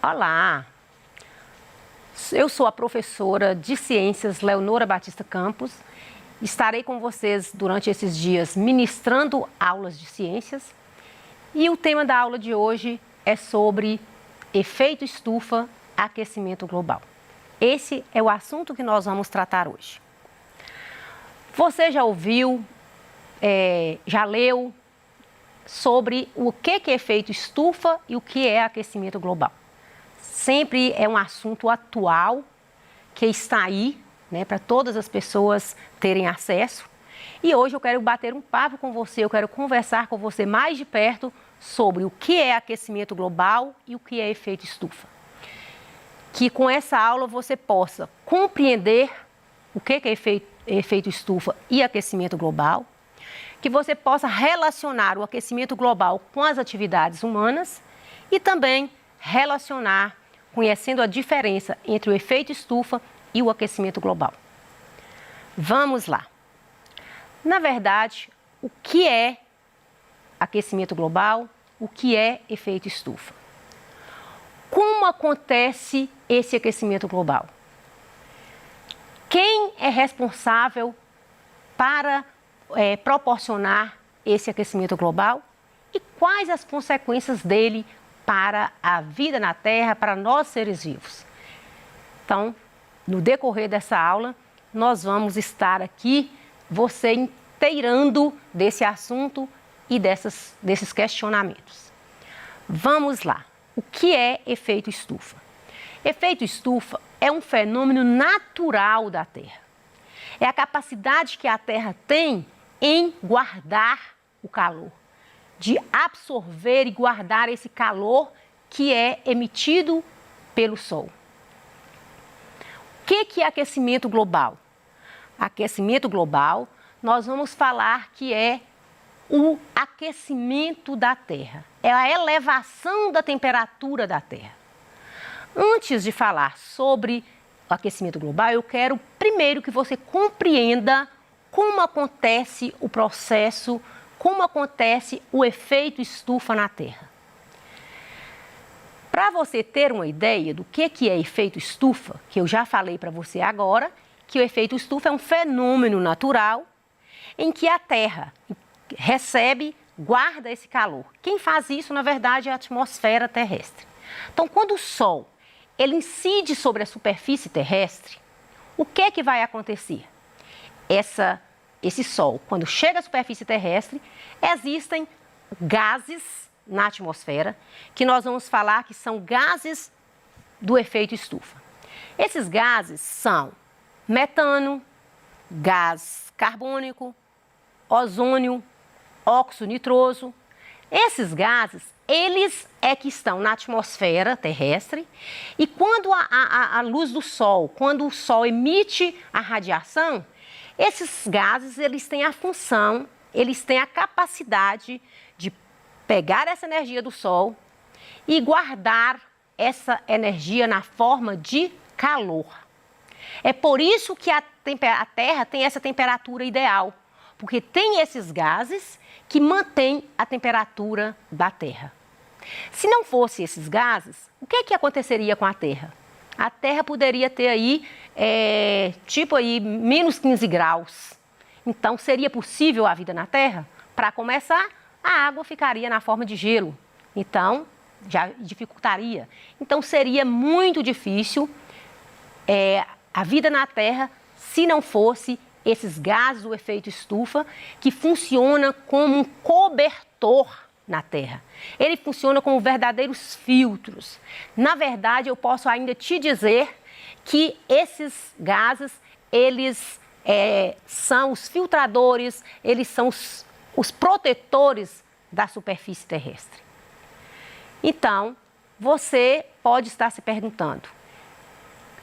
Olá, eu sou a professora de Ciências Leonora Batista Campos. Estarei com vocês durante esses dias ministrando aulas de ciências. E o tema da aula de hoje é sobre efeito estufa, aquecimento global. Esse é o assunto que nós vamos tratar hoje. Você já ouviu, já leu sobre o que é efeito estufa e o que é aquecimento global? Sempre é um assunto atual que está aí, né, para todas as pessoas terem acesso. E hoje eu quero bater um papo com você, eu quero conversar com você mais de perto sobre o que é aquecimento global e o que é efeito estufa. Que com essa aula você possa compreender o que é efeito estufa e aquecimento global, que você possa relacionar o aquecimento global com as atividades humanas e também relacionar, conhecendo a diferença entre o efeito estufa e o aquecimento global. Vamos lá. Na verdade, o que é aquecimento global? O que é efeito estufa? Como acontece esse aquecimento global? Quem é responsável para proporcionar esse aquecimento global? E quais as consequências dele para a vida na Terra, para nós seres vivos? Então, no decorrer dessa aula, nós vamos estar aqui, você inteirando desse assunto e desses questionamentos. Vamos lá. O que é efeito estufa? Efeito estufa é um fenômeno natural da Terra. É a capacidade que a Terra tem em guardar o calor, de absorver e guardar esse calor que é emitido pelo Sol. O que é aquecimento global? Aquecimento global, nós vamos falar que é o aquecimento da Terra, é a elevação da temperatura da Terra. Antes de falar sobre o aquecimento global, eu quero primeiro que você compreenda como acontece o processo, como acontece o efeito estufa na Terra. Para você ter uma ideia do que é efeito estufa, que eu já falei para você agora, que o efeito estufa é um fenômeno natural em que a Terra recebe, guarda esse calor. Quem faz isso, na verdade, é a atmosfera terrestre. Então, quando o Sol ele incide sobre a superfície terrestre, o que vai acontecer? Esse Sol, quando chega à superfície terrestre, existem gases na atmosfera, que nós vamos falar que são gases do efeito estufa. Esses gases são metano, gás carbônico, ozônio, óxido nitroso. Esses gases, eles é que estão na atmosfera terrestre e quando a luz do Sol, quando o Sol emite a radiação, esses gases, eles têm a função, eles têm a capacidade de pegar essa energia do Sol e guardar essa energia na forma de calor. É por isso que a Terra tem essa temperatura ideal, porque tem esses gases que mantêm a temperatura da Terra. Se não fosse esses gases, o que aconteceria com a Terra? A Terra poderia ter aí, menos 15 graus. Então, seria possível a vida na Terra? Para começar, a água ficaria na forma de gelo. Então, já dificultaria. Então, seria muito difícil a vida na Terra se não fosse esses gases do efeito estufa, que funciona como um cobertor na Terra. Ele funciona como verdadeiros filtros. Na verdade, eu posso ainda te dizer que esses gases, eles são os filtradores, eles são os protetores da superfície terrestre. Então, você pode estar se perguntando,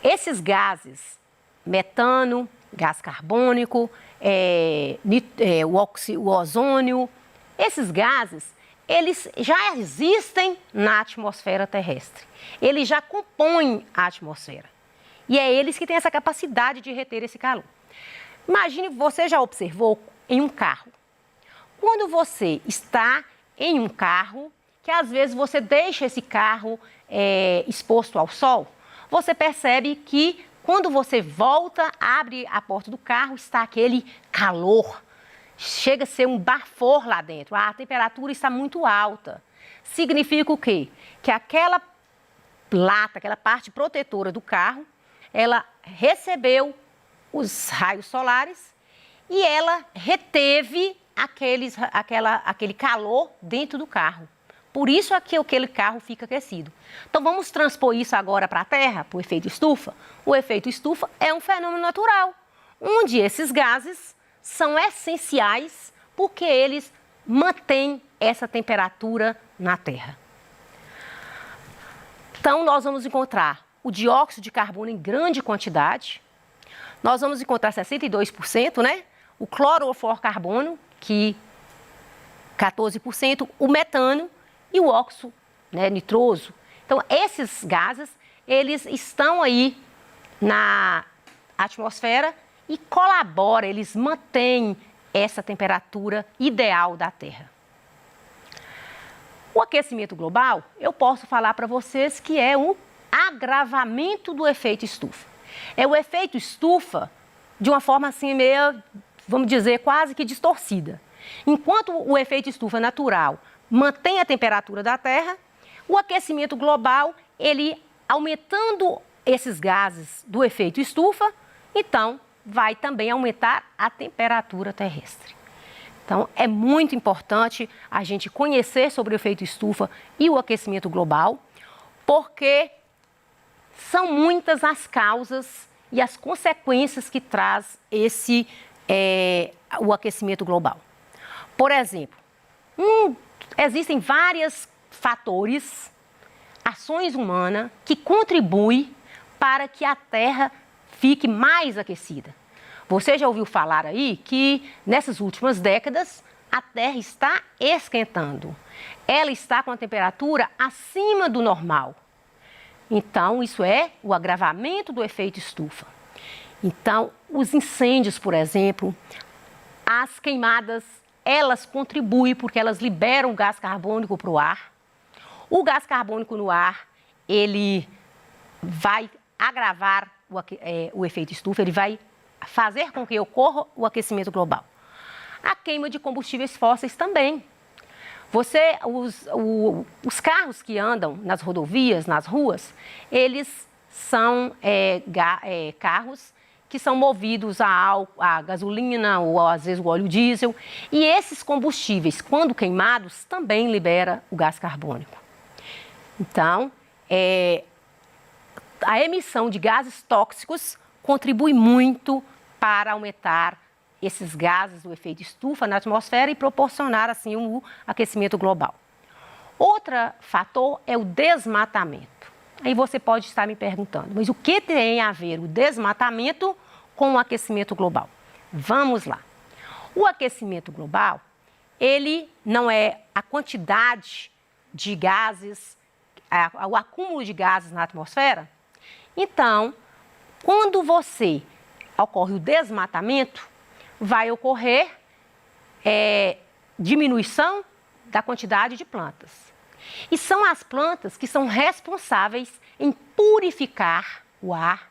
esses gases, metano, gás carbônico, o ozônio, esses gases, eles já existem na atmosfera terrestre. Eles já compõem a atmosfera. E é eles que têm essa capacidade de reter esse calor. Imagine, você já observou em um carro. Quando você está em um carro, que às vezes você deixa esse carro exposto ao sol, você percebe que quando você volta, abre a porta do carro, está aquele calor. Chega a ser um bafor lá dentro. A temperatura está muito alta. Significa o quê? Que aquela lata, aquela parte protetora do carro, ela recebeu os raios solares e ela reteve aquele calor dentro do carro. Por isso é que aquele carro fica aquecido. Então vamos transpor isso agora para a Terra, para o efeito estufa? O efeito estufa é um fenômeno natural, onde esses gases são essenciais porque eles mantêm essa temperatura na Terra. Então nós vamos encontrar o dióxido de carbono em grande quantidade, nós vamos encontrar 62%, né? O clorofluorcarbono, que 14%, o metano e o óxido, né, nitroso. Então, esses gases, eles estão aí na atmosfera e colaboram, eles mantêm essa temperatura ideal da Terra. O aquecimento global, eu posso falar para vocês que é um agravamento do efeito estufa. É o efeito estufa de uma forma assim meio, vamos dizer, quase que distorcida. Enquanto o efeito estufa natural mantém a temperatura da Terra, o aquecimento global, ele aumentando esses gases do efeito estufa, então vai também aumentar a temperatura terrestre. Então, é muito importante a gente conhecer sobre o efeito estufa e o aquecimento global, porque são muitas as causas e as consequências que traz o aquecimento global. Por exemplo, existem vários fatores, ações humanas, que contribuem para que a Terra fique mais aquecida. Você já ouviu falar aí que nessas últimas décadas a Terra está esquentando. Ela está com a temperatura acima do normal. Então, isso é o agravamento do efeito estufa. Então, os incêndios, por exemplo, as queimadas, elas contribuem porque elas liberam gás carbônico para o ar. O gás carbônico no ar, ele vai agravar o efeito estufa, ele vai fazer com que ocorra o aquecimento global. A queima de combustíveis fósseis também. Os carros que andam nas rodovias, nas ruas, eles são carros que são movidos a gasolina ou às vezes o óleo diesel. E esses combustíveis, quando queimados, também libera o gás carbônico. Então, a emissão de gases tóxicos contribui muito para aumentar esses gases do efeito estufa na atmosfera e proporcionar assim o aquecimento global. Outro fator é o desmatamento. Aí você pode estar me perguntando, mas o que tem a ver o desmatamento com o aquecimento global? Vamos lá. O aquecimento global, ele não é a quantidade de gases, o acúmulo de gases na atmosfera. Então, quando ocorre o desmatamento, vai ocorrer diminuição da quantidade de plantas. E são as plantas que são responsáveis em purificar o ar,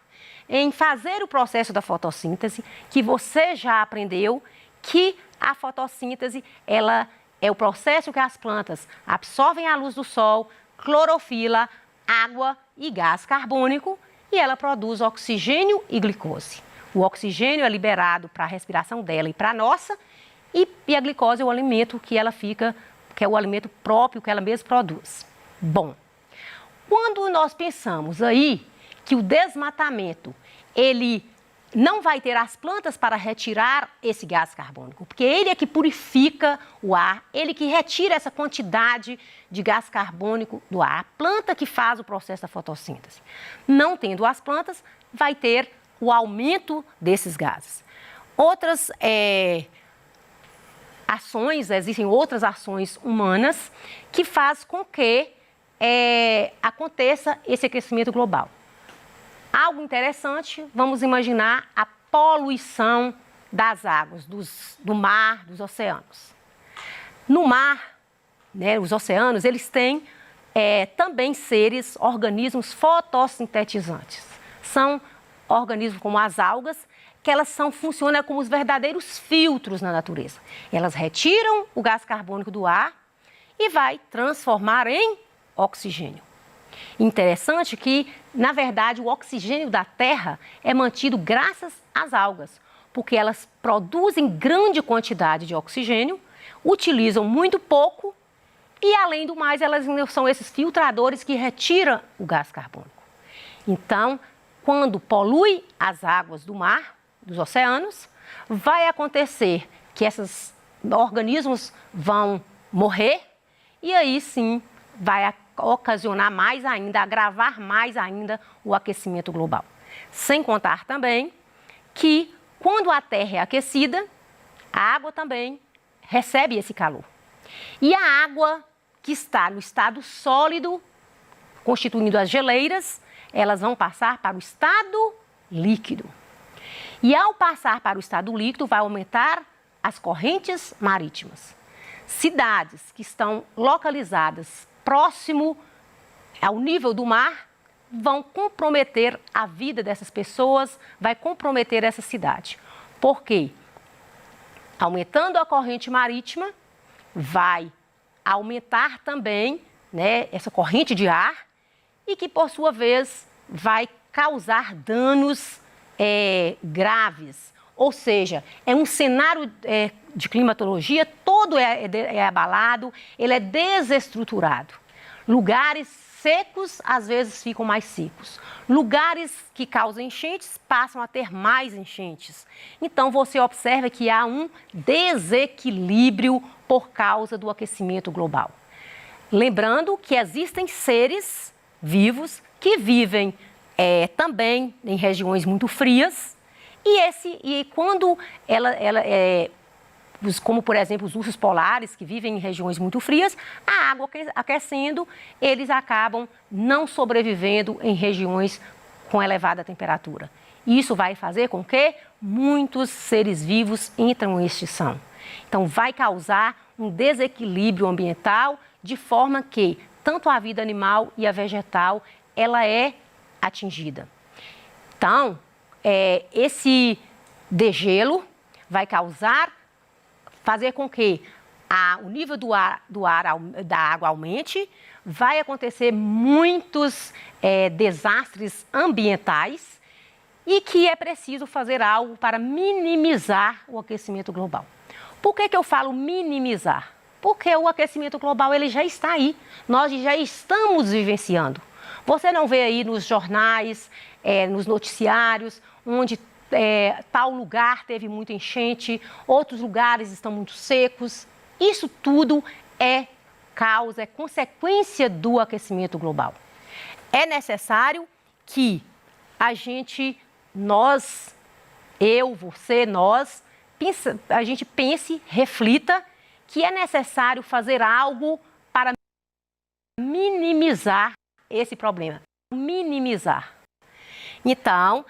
em fazer o processo da fotossíntese, que você já aprendeu que a fotossíntese, ela é o processo que as plantas absorvem a luz do sol, clorofila, água e gás carbônico, e ela produz oxigênio e glicose. O oxigênio é liberado para a respiração dela e para a nossa, e a glicose é o alimento que ela fica, que é o alimento próprio que ela mesma produz. Bom, quando nós pensamos aí que o desmatamento, ele não vai ter as plantas para retirar esse gás carbônico, porque ele é que purifica o ar, ele que retira essa quantidade de gás carbônico do ar, a planta que faz o processo da fotossíntese. Não tendo as plantas, vai ter o aumento desses gases. Outras ações, existem outras ações humanas que fazem com que aconteça esse aquecimento global. Algo interessante, vamos imaginar a poluição das águas, do mar, dos oceanos. No mar, né, os oceanos, eles têm também seres, organismos fotossintetizantes. São organismos como as algas, que elas funcionam como os verdadeiros filtros na natureza. Elas retiram o gás carbônico do ar e vai transformar em oxigênio. Interessante que, na verdade, o oxigênio da Terra é mantido graças às algas, porque elas produzem grande quantidade de oxigênio, utilizam muito pouco e, além do mais, elas são esses filtradores que retiram o gás carbônico. Então, quando polui as águas do mar, dos oceanos, vai acontecer que esses organismos vão morrer e aí sim vai ocasionar mais ainda, agravar mais ainda o aquecimento global. Sem contar também que quando a Terra é aquecida, a água também recebe esse calor. E a água que está no estado sólido, constituindo as geleiras, elas vão passar para o estado líquido. E ao passar para o estado líquido, vai aumentar as correntes marítimas. Cidades que estão localizadas próximo ao nível do mar vão comprometer a vida dessas pessoas, vai comprometer essa cidade. Por quê? Aumentando a corrente marítima, vai aumentar também, né, essa corrente de ar e que, por sua vez, vai causar danos graves. Ou seja, é um cenário de climatologia, todo é abalado, ele é desestruturado. Lugares secos, às vezes, ficam mais secos. Lugares que causam enchentes, passam a ter mais enchentes. Então, você observa que há um desequilíbrio por causa do aquecimento global. Lembrando que existem seres vivos que vivem também em regiões muito frias e quando como por exemplo os ursos polares que vivem em regiões muito frias, a água aquecendo, eles acabam não sobrevivendo em regiões com elevada temperatura. Isso vai fazer com que muitos seres vivos entrem em extinção. Então vai causar um desequilíbrio ambiental de forma que tanto a vida animal e a vegetal ela é atingida. Então, esse degelo vai fazer com que o nível da água aumente, vai acontecer muitos desastres ambientais e que é preciso fazer algo para minimizar o aquecimento global. Por que eu falo minimizar? Porque o aquecimento global ele já está aí, nós já estamos vivenciando. Você não vê aí nos jornais, nos noticiários, onde tal lugar teve muita enchente, outros lugares estão muito secos. Isso tudo é consequência do aquecimento global. É necessário que a gente, a gente pense, reflita que é necessário fazer algo para minimizar esse problema. Minimizar. Então,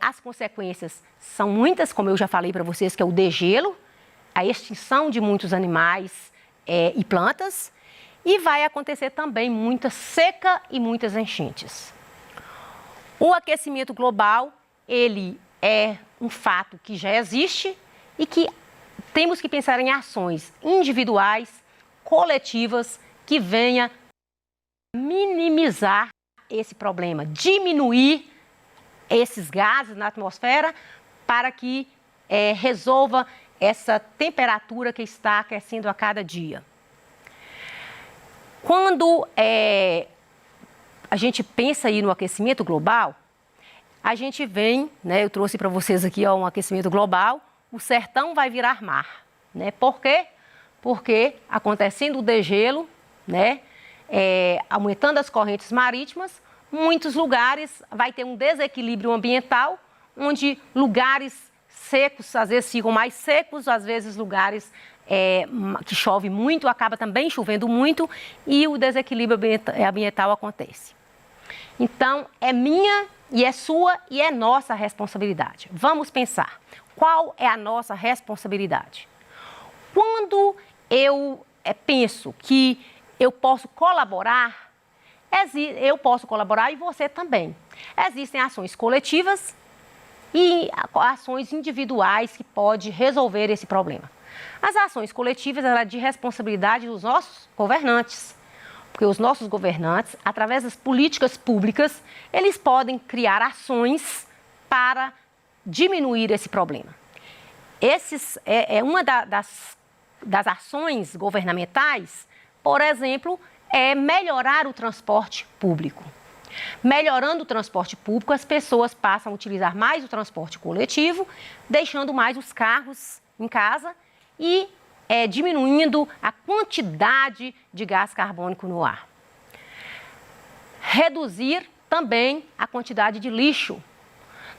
as consequências são muitas, como eu já falei para vocês, que é o degelo, a extinção de muitos animais e plantas, e vai acontecer também muita seca e muitas enchentes. O aquecimento global, ele é um fato que já existe e que temos que pensar em ações individuais, coletivas, que venha minimizar esse problema, diminuir esses gases na atmosfera para que resolva essa temperatura que está aquecendo a cada dia. Quando a gente pensa aí no aquecimento global, a gente vem, né, eu trouxe para vocês aqui um aquecimento global, o sertão vai virar mar, né? Por quê? Porque acontecendo o degelo, né, aumentando as correntes marítimas, muitos lugares vai ter um desequilíbrio ambiental, onde lugares secos às vezes ficam mais secos, às vezes lugares que chove muito acaba também chovendo muito e o desequilíbrio ambiental acontece. Então, é minha e é sua e é nossa responsabilidade. Vamos pensar, qual é a nossa responsabilidade? Quando eu penso que eu posso colaborar? Eu posso colaborar e você também. Existem ações coletivas e ações individuais que podem resolver esse problema. As ações coletivas são de responsabilidade dos nossos governantes, porque os nossos governantes, através das políticas públicas, eles podem criar ações para diminuir esse problema. Uma das ações governamentais, por exemplo, é melhorar o transporte público. Melhorando o transporte público, as pessoas passam a utilizar mais o transporte coletivo, deixando mais os carros em casa e diminuindo a quantidade de gás carbônico no ar. Reduzir também a quantidade de lixo.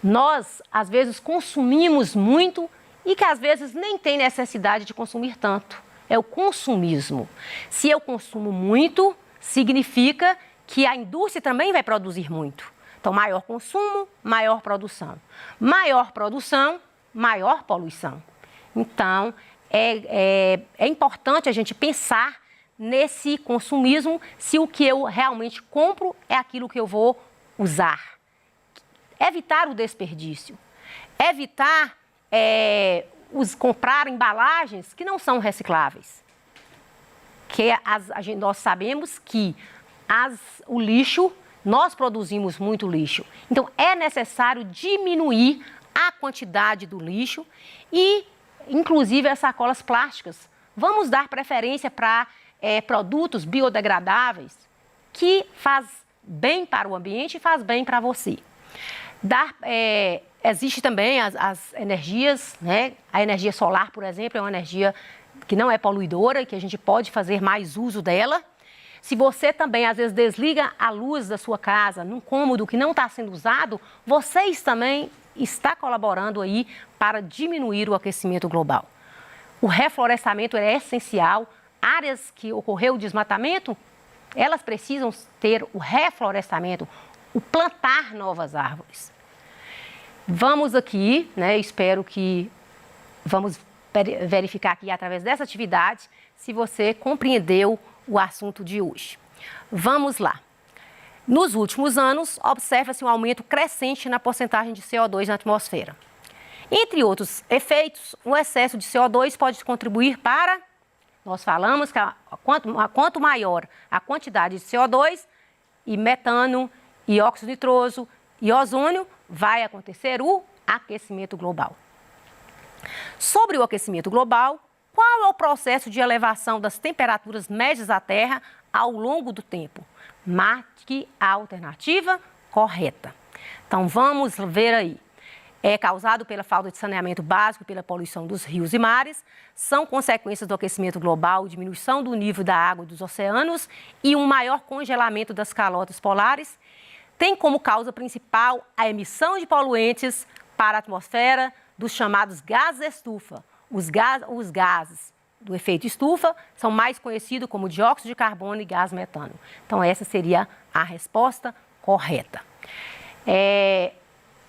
Nós, às vezes, consumimos muito e que, às vezes, nem tem necessidade de consumir tanto. É o consumismo. Se eu consumo muito, significa que a indústria também vai produzir muito. Então, maior consumo, maior produção. Maior produção, maior poluição. Então, é importante a gente pensar nesse consumismo, se o que eu realmente compro é aquilo que eu vou usar. Evitar o desperdício. Evitar comprar embalagens que não são recicláveis. Nós sabemos que o lixo, nós produzimos muito lixo. Então, é necessário diminuir a quantidade do lixo e, inclusive, as sacolas plásticas. Vamos dar preferência para produtos biodegradáveis que faz bem para o ambiente e faz bem para você. Existe também as energias, né? A energia solar, por exemplo, é uma energia que não é poluidora, que a gente pode fazer mais uso dela. Se você também, às vezes, desliga a luz da sua casa num cômodo que não está sendo usado, vocês também estão colaborando aí para diminuir o aquecimento global. O reflorestamento é essencial. Áreas que ocorreu o desmatamento, elas precisam ter o reflorestamento, o plantar novas árvores. Vamos aqui, né, espero que vamos verificar aqui através dessa atividade se você compreendeu o assunto de hoje. Vamos lá. Nos últimos anos, observa-se um aumento crescente na porcentagem de CO2 na atmosfera. Entre outros efeitos, o excesso de CO2 pode contribuir para... Nós falamos que quanto maior a quantidade de CO2 e metano, e óxido nitroso e ozônio, vai acontecer o aquecimento global. Sobre o aquecimento global, qual é o processo de elevação das temperaturas médias da Terra ao longo do tempo? Marque a alternativa correta. Então, vamos ver aí. É causado pela falta de saneamento básico, pela poluição dos rios e mares, são consequências do aquecimento global, diminuição do nível da água dos oceanos e um maior congelamento das calotas polares. Tem como causa principal a emissão de poluentes para a atmosfera dos chamados gases estufa. Os gases do efeito estufa são mais conhecidos como dióxido de carbono e gás metano. Então, essa seria a resposta correta.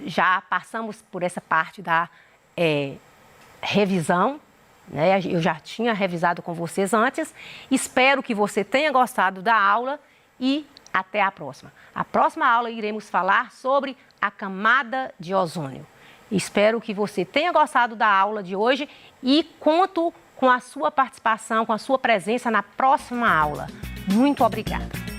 Já passamos por essa parte da revisão, né? Eu já tinha revisado com vocês antes. Espero que você tenha gostado da aula e até a próxima. A próxima aula iremos falar sobre a camada de ozônio. Espero que você tenha gostado da aula de hoje e conto com a sua participação, com a sua presença na próxima aula. Muito obrigada.